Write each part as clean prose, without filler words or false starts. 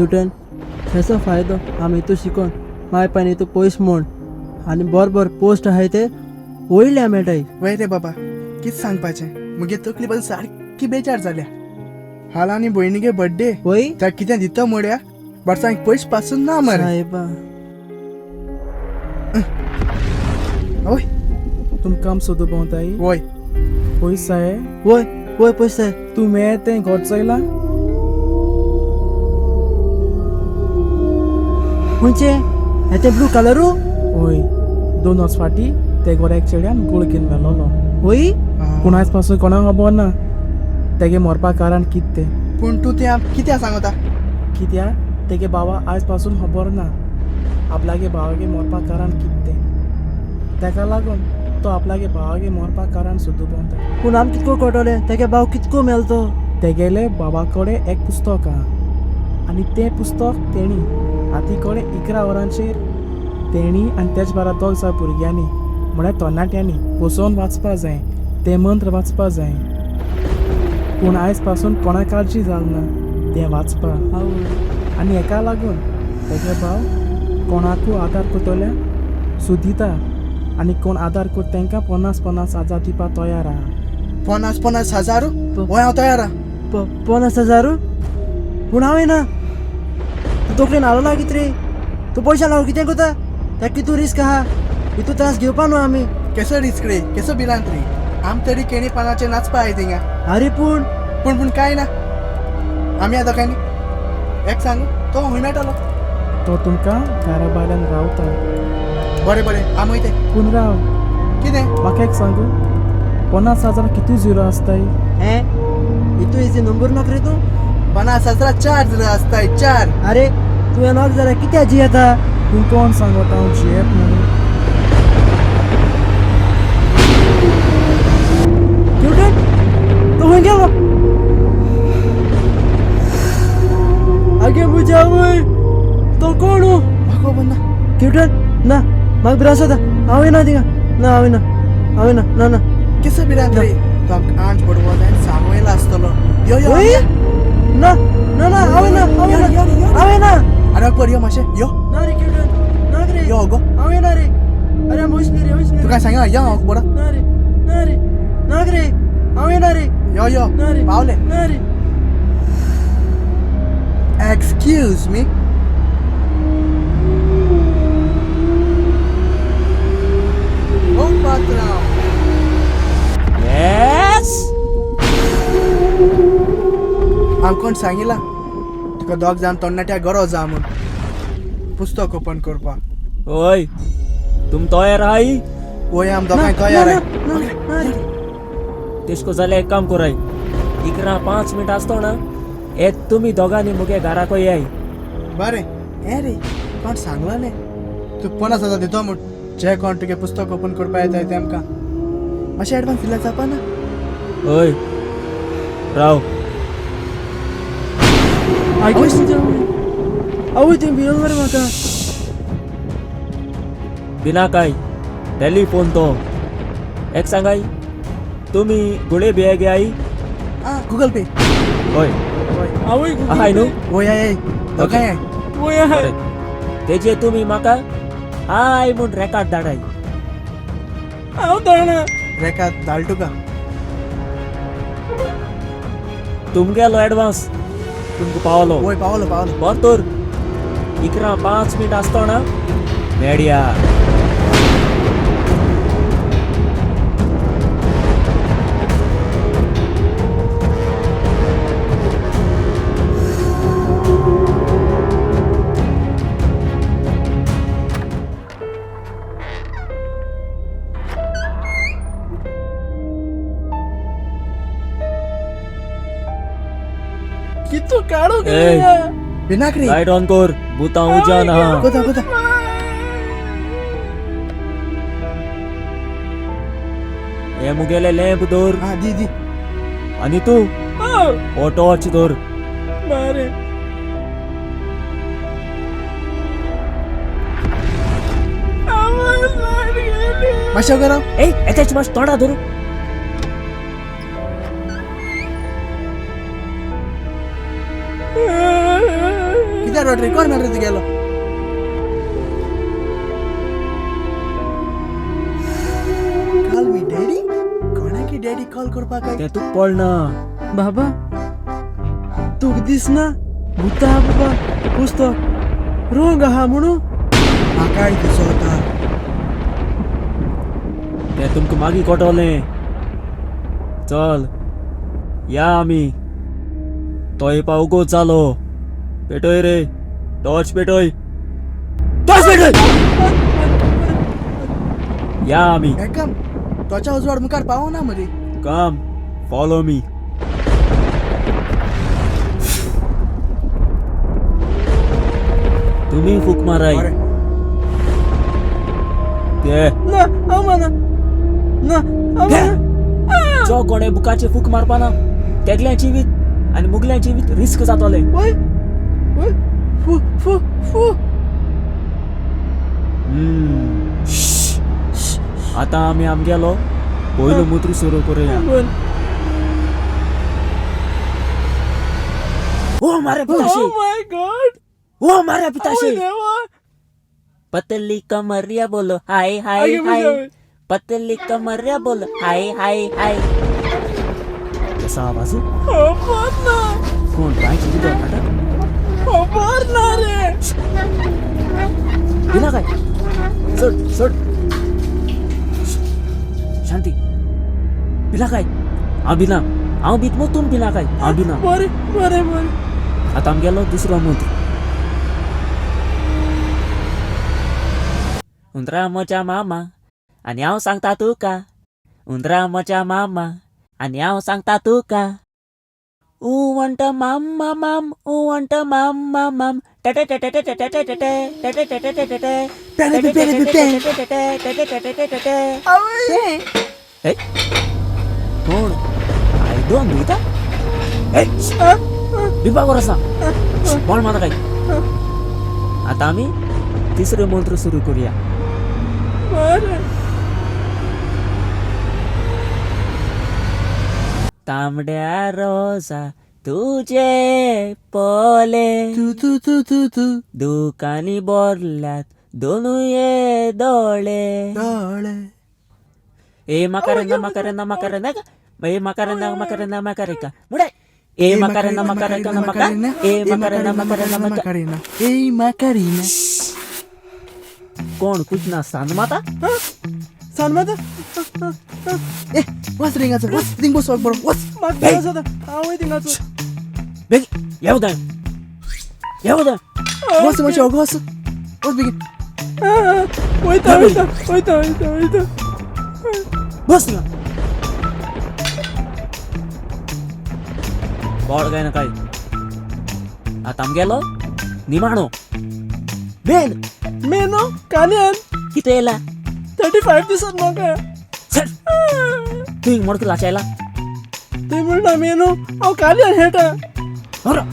क्युटन ह्याचा फायदो आम्ही तू शिकून माय पाणी तू पयस म्हण आनी बरोबर पोस्ट आहाय ते वयल्या मेळटाय. वय रे बाबा कित सांगपाचें मुगे तकली बस सारकी बेजार जाल्या. हाल आनी भयणीगे बर्थडे वय त्या कितें दिता म्हळ्या वर्सांक पयस पासून ना मरे. साहेबा वय तुम काम सोदू भोंवताय वय पयस आहे वय वय पयस आहे. तू मेळ तें घोट चयला खंयचे हे ते ब्लू कलरू वय 2 वर्स फाटी ते गोऱ्याक चेड्यान गुळकीन मेलोलो. वय पूण आयज पासून कोणाक खबर ना तेगे मरपा कारण कित ते. पूण तूं त्या कित्या सांगता. कित्याक तेगे बाबा आयज पासून खबर ना आपल्यागे भावागे मरपा कारण कित ते. तेका लागून तो आपल्यागे भावागे मरपा कारण सोदू भोंवता. पूण आमी कितको कळटले तेगे भाव कितको मेलतो. तेगेले बाबा कडेन एक पुस्तक हा आनी तें पुस्तक तेणी हाती कडेन 11 वरांचेर तेणी आनी तेच बारा 2 भुरग्यांनी म्हळ्यार तरणाट्यांनी बसोवन वाचपा जाय तें मंत्र वाचपा जाय. पूण आयज पासून कोणा काळजी जालना तें वाचपा. आनी हेका लागून तेगे भाव कोणाकू आदार करतल्या सुदिता आनी कोण आदार कर तांकां 50,000 दिवपा तयार आहा. 50,000 वय हांव तयार आहा. 50,000 पूण हांव येना. तूं तकलेन हालो ना कितें रे. तूं पयशा लागून कितें करता त्या कितू रिस्क आहा हितू त्रास घेवपा न्हू आमी. केसो रिस्क रे केसो भिरांत रे. आम तरी केणी पानाचे नाचपा आय थिंगा. अरे पूण पूण पूण काय ना आमी आतां काय न्ही. एक सांगू तो खंय मेळटलो. तो तुमकां घरा भायल्यान रावता. बरें बरें आमी वयते. पूण राव कितें म्हाका एक सांगू 50,000 कितू झिरो आसताय. हे हितू हेजे नंबर नोक रे तूं. 50,000 4 जर आसताय 4. अरे तुवें नोक जाल्यार कित्या जी येता. तूं कोण सांगता हांव जेप म्हणून. क्युटन तूं खंय गेलो. आगे बुजावय तो कोण म्हाका खबर ना. क्युटन ना म्हाका भिरास जाता. हांव येना थिंगा. ना हांव येना ना ना. केसो भिरांत रे. तो आमकां आंट पडवो जाय आनी सांगयला आसतलो. यो यो वय ना ना ना हांव येना हांव येना. आरे पड यो मातशें यो ना रे क्युटन ना रे यो गो. हांव येना रे. अरे हांव वयसली रे तू काय सांगा यो हांव पड. ना रे ना रे हांव येना रे. यो यो ना रे पावले. ना रे. Excuse me. ओ पात्रांव. हांव कोण सांगिला तुका दोग जाण तरणाट्या गरो जा म्हूण पुस्तक ओपन करपाक. ओय तुम तयार आहाय. वय आम दोगांय तयार आहाय. तेशको जाल्यार एक काम कोराय 11:05 मिनट आसतो ना एक तुमी दोगांनी मुगे घराको येय. बरें हे रे कोण सांगलाले तू 50,000 दितो म्हूण. जे कोण तुगे पुस्तक ओपन करपा येताय तेमकां मातशें एडवान्स दिल्यार जावपा ना. ओय राव आगे आवय तुवें भियोन मरे म्हाका. बिना काय टेलिफोन तो एक सांगाय तुमी गुळे बियागे आई. गुगल पे. ओय आवय आहाय न्हू. वय आय दोगांय आय. बरें. तेजे तुमी म्हाका हाय म्हूण रेकार्ड धाडाय. हांव धाडना. रेका धाड तुका. तुमगेलो एडवान्स तुमकां पावलो. वय पावलो पावलो. बर तर 11:05 मिनट आसतो ना मेळया. कितू काढू ए बिनाक रे. लाईट ऑन कर भूतां उजा ना. कोता कोता. हे मुगेले लॅम्प दवर हा दी दी. आनी तू हो टॉर्च दवर. बरें. मातशें करा. ए एकाच मातशें तोंडा धरू. कित्याक रे कोण मेरे गेलो कॉल मी डॅडी कोणा की डॅडी कॉल करपाक ते तू पळ ना बाबा तुक दिसना भूत आहा बाबा पुस्तक रोंग आहा म्हणू म्हाका दिसता ते तुमका मागी कोटवले चल या आम्ही तोय पावगो चालो पेटोय रे टॉर्च पेटोय या आम्ही एकम तोच्या उजवाड मुखार पावो ना मरे कम फॉलो मी तुम्ही फूक माराय अरे ते ना आम्हाला ना आम्हाला जो कोणे बुकाचे फूक मारपाना तेगल्या जिवीत आणि मुगल्या जिवीत रिस्क जातोले ओय ओय फू फू फू आता आम्ही आमगेलो पयलो मुत्री सुरू करूया बोल ओ मारे पिताशे माय गॉड ओ मारे पिताशे देवा पतली कमरिया बोलो हाय हाय आगे हाय बजाओ. पतली कमरिया बोलो हाय हाय हाय कसा आवाज आहे? खबर ना कोण बायची विदर नाटक खबर ना रे बिना काय सोड सोड शांती बिना काय हांव भिना हांव भीत मग तूं भिना काय हांव भिना बरे बरे बरे आतां आमगेलो दुसरो मंत्र उंदरा म्हज्या मामा आनी हांव सांगता तुका उंदरा म्हज्या मामा आनी हांव सांगता तुका उवंट मामा माम उवंट मामा माम कोण आयदो न्हिता बिबा कोरसा बोल माता काय आता आम्ही तिसरे मंत्र सुरू करूया बरे तांबड्या रोजा तुझे पोले तू तू तू तू तू दुकानी बोरल्यात दोनूये दोळे डोळे ए मकरंदा मकरंदा मकरंदा ए मकरंदा मकरंदा मकरिका मुडे ए मकरंदा मकरिका मका ए मकरंदा मकरंदा मका Macarena ए Macarena कोण कुठना सांद माता सन्माता ए वास रिंगाचं वास रिंग बस बरोबर वास माग दिवस होता आवय तिंगाचो बेग येऊ दे वास म्हणजे वास वास बिगिन वयता वयता वयता वयता वयता बस ना बोड काय ना काय आता आमगेलो निमाणो बेन मेनो काल्यान किती येला 35 दिसत म्हाका चल तू मोडक लाचायला ते म्हणटा मेनो हांव काल्यान हेटा बरं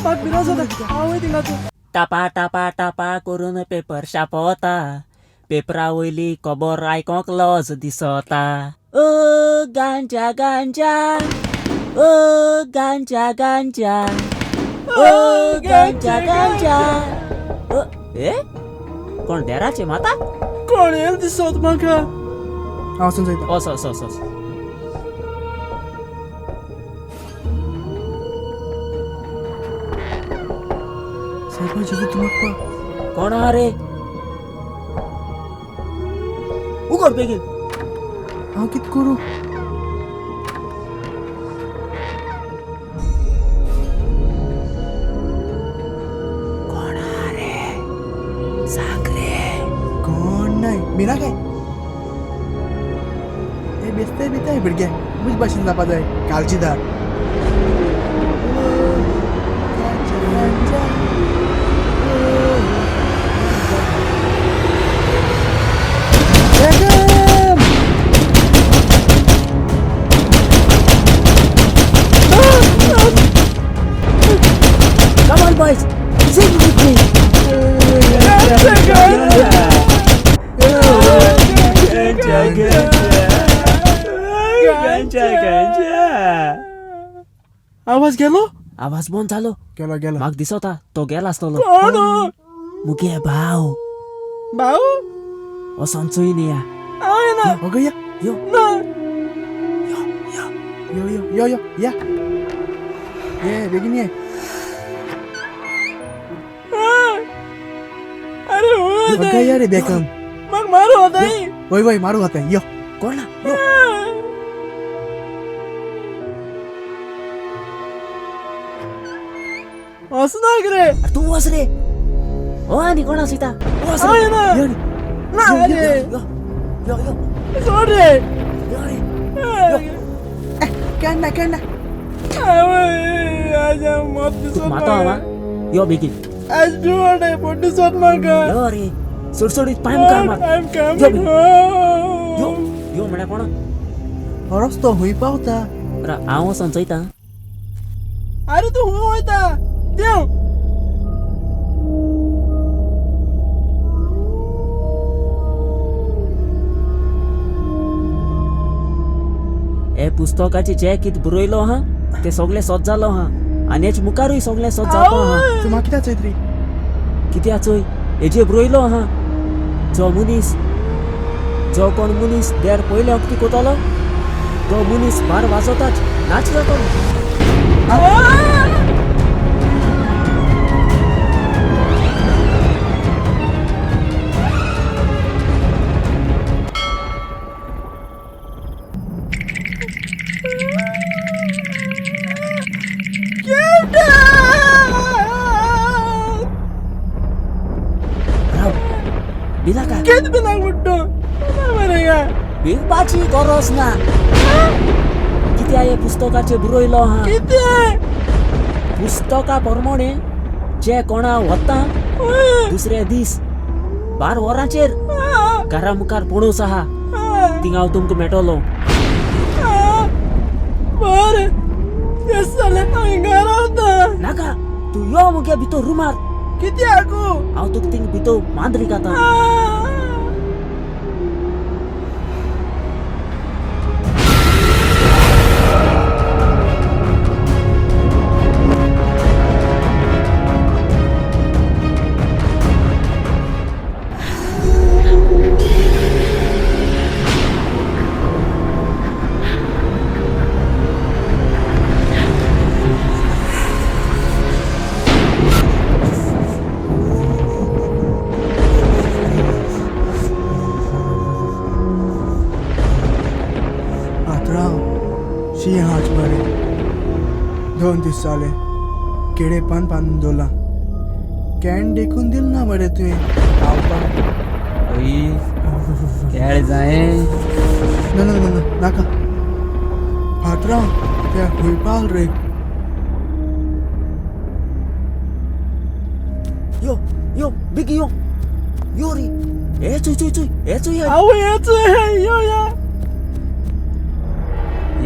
माग दिवस होता आवय तिंगाचो टापा टापा टापा करून पेपर छापता पेपरा वयली खबर आयकोंक लज दिसता ओ गांजा गांजा ओ गांजा गांजा ओ गांजा गांजा ओ ए कोण डेराचे माता कोण येल दिसत म्हाका हांव समजयता ओस ओस ओस ओस सायबा जेजू तुमक कोण आहा रे उगड बेगीन हांव कित करूं कोण नाही बिना काय हे बेस्ताय बिताय भुरग्या मुज भाशेन जावपा जाय कालची धार Come on boys sing with me आवाज गेलो आवाज बंद झालो गेलो गेलो म्हाका दिसता तो गेला आसतलो कोण मुगे भाव भाऊ वसंत चुईन या हांव येना अगं या यो ना यो यो यो यो या ये बेगीन ये अरे हो अगं या रे बेकम मग मारू होता वय वय मारू होता यो कोण ना यो असं नाही रे अरे तू वस रे ओ आणि कोणा सीता वस हांव रे येना यो रे ना रे यो यो यो सोड रे यो रे काढ ना आजा मत दिसत माता म्हाका. मा यो बेगीन आज डोळ आहे पण दिसत म्हाका यो रे सुडसुडीत पाय मुखार मार I'm coming यो बेगीन. यो home. यो म्हळ्यार कोण खरोच तो हुई पावता अरे हांव वचोन चयता अरे तू हो वयता देव हे पुस्तकाचे जे कितें बरयलो हा ते सगळें सोद जालो हा आनी हेच मुखारूय सगळें सोद जावपा हा तू म्हाका कित्याक चयत रे कित्याक चोय हेजेर बरयलो हा जो कोण मनीस देर पयले उक्ती कोतालो तो मनीस भार वाजोताच नाच जातलो राव बिला का किती बिलांग बुड्डो मरेगा भिवपाची गरज ना कित्या हे पुस्तकाचे बरयलो हा किती पुस्तका प्रमाणे जे कोणा वता दुसरे दीस 12 वरांचेर घरा मुखार पडोस आहा थिंगा हांव तुमकां मेळटलो बर ते साले हांगा रावता नाका तू यो मुगे भितर रुमार किती आकू हांव तुका थिंग भितर मांद्री घाता सिंहाच मरे 2 दीस जाले किडे पान बांदून दवरला कॅन देखून दिल ना मरे तुवें खेळ जाय ना ना ना ना नाका पात्रांव त्या खूंय पावल रे यो यो बिग यो यो रे ए चुय ए चुय आऊ येतो यो या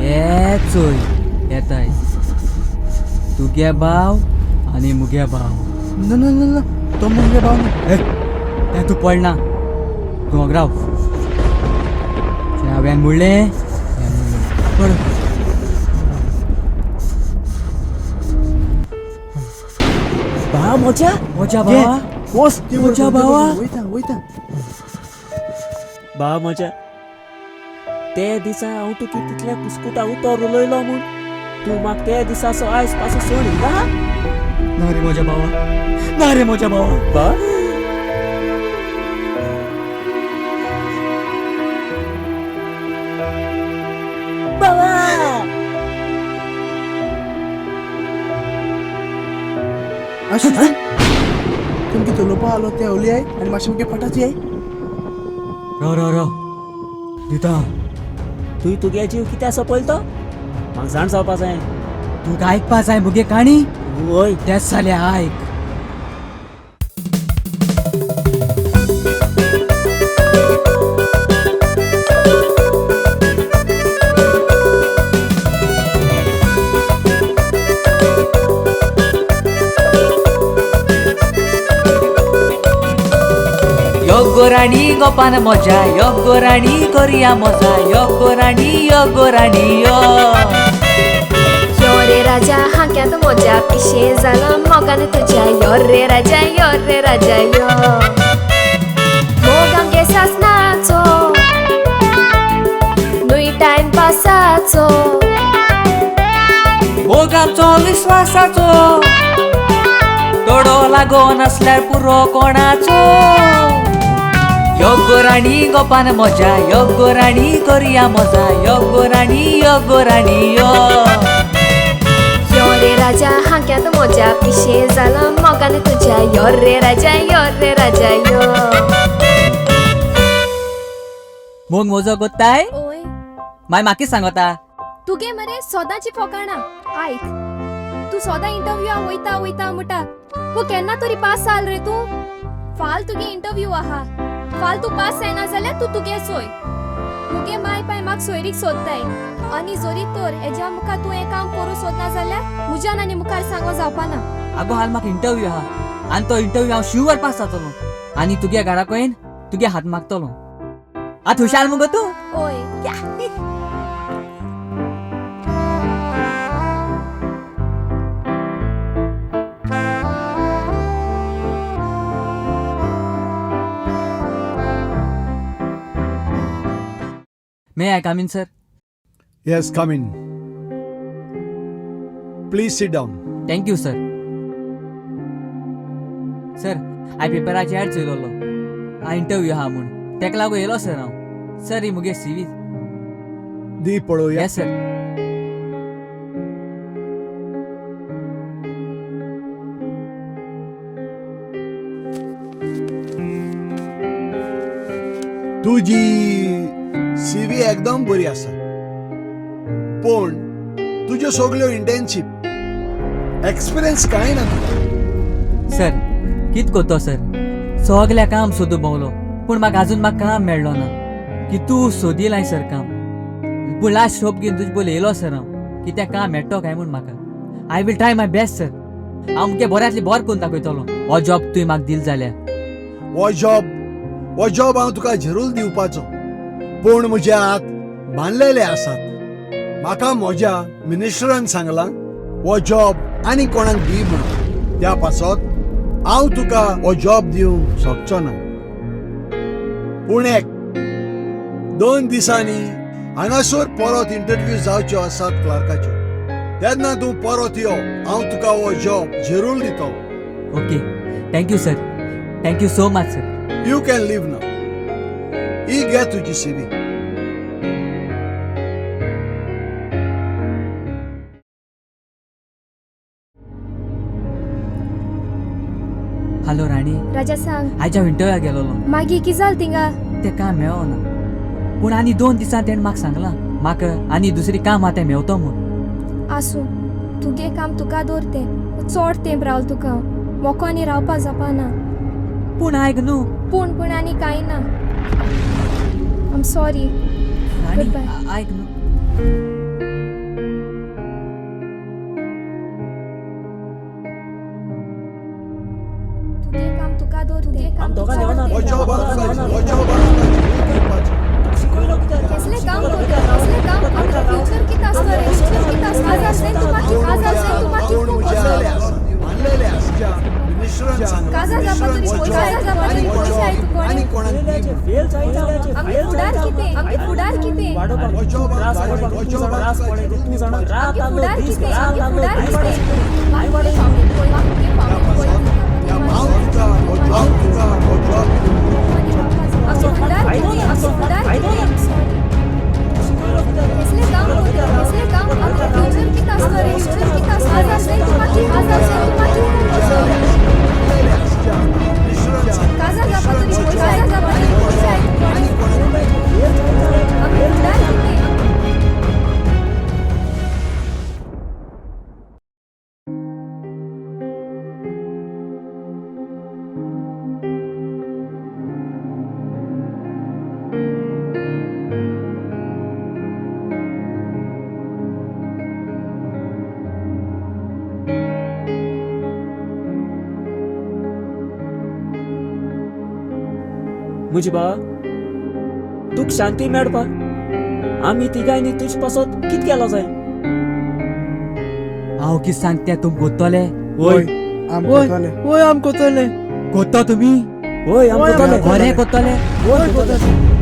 ये चोय येताय तुगे भाव आणि मुगे भाव ना ना ना ना तो मुगे भाव न्ही तें तूं पडना तूं राव हांवें म्हणलें बरें बा म्हज्या म्हज्या भावा वस म्हज्या भावा वयता वयता बा म्हज्या ते दिसा हांव तुका तितल्या कुस्कुटा उतर उलयलो म्हूण तूं म्हाका ते दिसाचो आयज पासो सोडी ना ना रे म्हज्या भावा ना रे म्हज्या भावा बा बाबा अशें तुमगे तो लोपा आलो ते ओली आय आनी मातशें मुगे फटाची आय रो दिता तुय तुगे जीव कित्याक सोपयलो तो म्हाका जाण जावपा जाय तूं आयकपा जाय मुगे काणी वय तेच जाल्यार आयक गोराणी गोपान मजा यो गोराणी करिया मजा यो गोराणी यो यो रे राजा हा हाक्यांत म्हज्या पिशे जाला मोगान तुज्या यो रे राजा यो मोग आमगे सासनाचो नुई टायम पासाचो मोग आमचो विश्वासाचो तोडो लागोन असल्यार पुरो कोणाचो यो गोराणी गोपान मजा यो गोराणी करुया मजा यो गोराणी यो रे राजा हाक्यांत म्हज्या पिशे जाला मोगान तुज्या यो रे राजा यो मोग मोजो कोत्ताय ओय माय माकी सांगता तुगे मरे सोदाची फोकाणा आयक तू सोदा इंटरव्यूआ वयता मुटा वो केन्ना तरी पास जाल रे तू फाल तुगे इंटरव्यू आहा फाल तू पास जायना जाल्यार तू तुगे सोय मुगे माय पाय म्हाका सोयरीक सोदताय आनी जोरी तोर हेज्या मुखार तू हें काम करूं सोदना जाल्यार म्हज्यान आनी मुखार सांगो जावपाना आगो हाल म्हाका इंटरव्यू आहा आनी तो इंटरव्यू हांव शिवर पास जातलो आनी तुगे घरा कयन तुगे हात मागतलो आत हुशार मुगो तू ओय may I come in sir Yes, come in. Please sit down. Thank you sir sir हांव पेपराची ऍड चोयलोलो हांव इंटरव्यू आहा म्हूण तेका लागून येयलो सर हांव सर ही मुगे सीवी दी पळोवया. येस सर तुजी सीवी एकदम बरी आसा पण तुज्यो सगल्यो इंटर्नशिप एक्सपिरियन्स कांय ना तुका. सर कित कोतो सर सगल्या काम सोदू भोवलो पूण म्हाका अजून म्हाका काम मेळ्ळो ना की तूं सोदिलाय सर काम पूण लास्ट होप घेवन तुजे पयलीं येयलो सर हांव की तें काम मेळटो काय म्हूण म्हाका I will try my best sir हांव मुगे बऱ्यांतली बरें करून दाखयतलो हो जॉब तुवें म्हाका दिल जाल्यार हो जॉब हांव तुका जरूर दिवपाचो पूण म्हजे हात बांदलेले आसात. म्हाका म्हज्या मिनिस्टरान सांगलां हो जॉब आनी कोणाक दी म्हणून त्या पासत हांव तुका हो जॉब दिवंक शकचो ना. पूण 2 दिसांनी हांगासर परत इंटरव्यू जावच्यो आसात क्लार्काच्यो तेन्ना तूं परत यो हांव तुका हो जॉब जरूर दितो. Okay thank you sir thank you so much sir You can leave now. ही घे तुझी सीवी. हॅलो राणी राजा सांग आयज हांव इंटरव्यूक गेलोलो मागीर कितें जालें थिंगा तें काम मेळो ना पूण आनी 2 दिसां तेणें म्हाका सांगलां म्हाका आनी दुसरी काम आहा तें मेवतो म्हूण आसूं तुगे काम तुका दवरतें चड तेंप रावल तुका मोको आनी रावपा जावपाना पूण आयक न्हू पूण आनी कांय ना I am sorry Rani Goodbye. आयक न्हू तुगे काम तुका दवरतें आम दोगां देवना. हो जॉब हांव तुका हो जॉब हांव तुका जरूर दिवपाचो. शिकयलो कित्याक? कसले काम करता कसले काम आमचो फ्युचर कितें आसता रे फ्युचर कितें आसता आज आसलें तूं मागीर पूण म्हजे हात बांदलेले आसा. मिनिस्टरान सांगलां काजा जावपा तरी पयशे काजा जावपा तरी पयशे आय तुका आनी कोणाक दी फेल म्हणून. फेल जायत आमगे फुडार कितें वाडोवपाक हो जॉब त्रास हांव पडटा, हो तुका जॉब त्रास हांव पडटा, तुका तूं जाणा रात आमगे आलो फुडार दीस कितें रात आमगे आलो फुडार दीस कितें हांव आमगे फुडार कितें शिकयलो कित्याक? कसले काम करता कसले काम आमचो फ्युचर कितें आसता रे फ्युचर कितें आसता आज आसलें तूं मागीर काजा जावपा तरी पयशे आय तुका आमगे फुडार कितें मुजिबा तुक शांती मेळपा आमी तिगांयनी तुज पासत कित केलो जाय हांव कितें सांगता तुम कोत्तोले वय आम वय कोताले वय आम कोतले कोत्तो तुमी होय आम होय, कोत्तोले. खरें कोत्तोले वय कोतले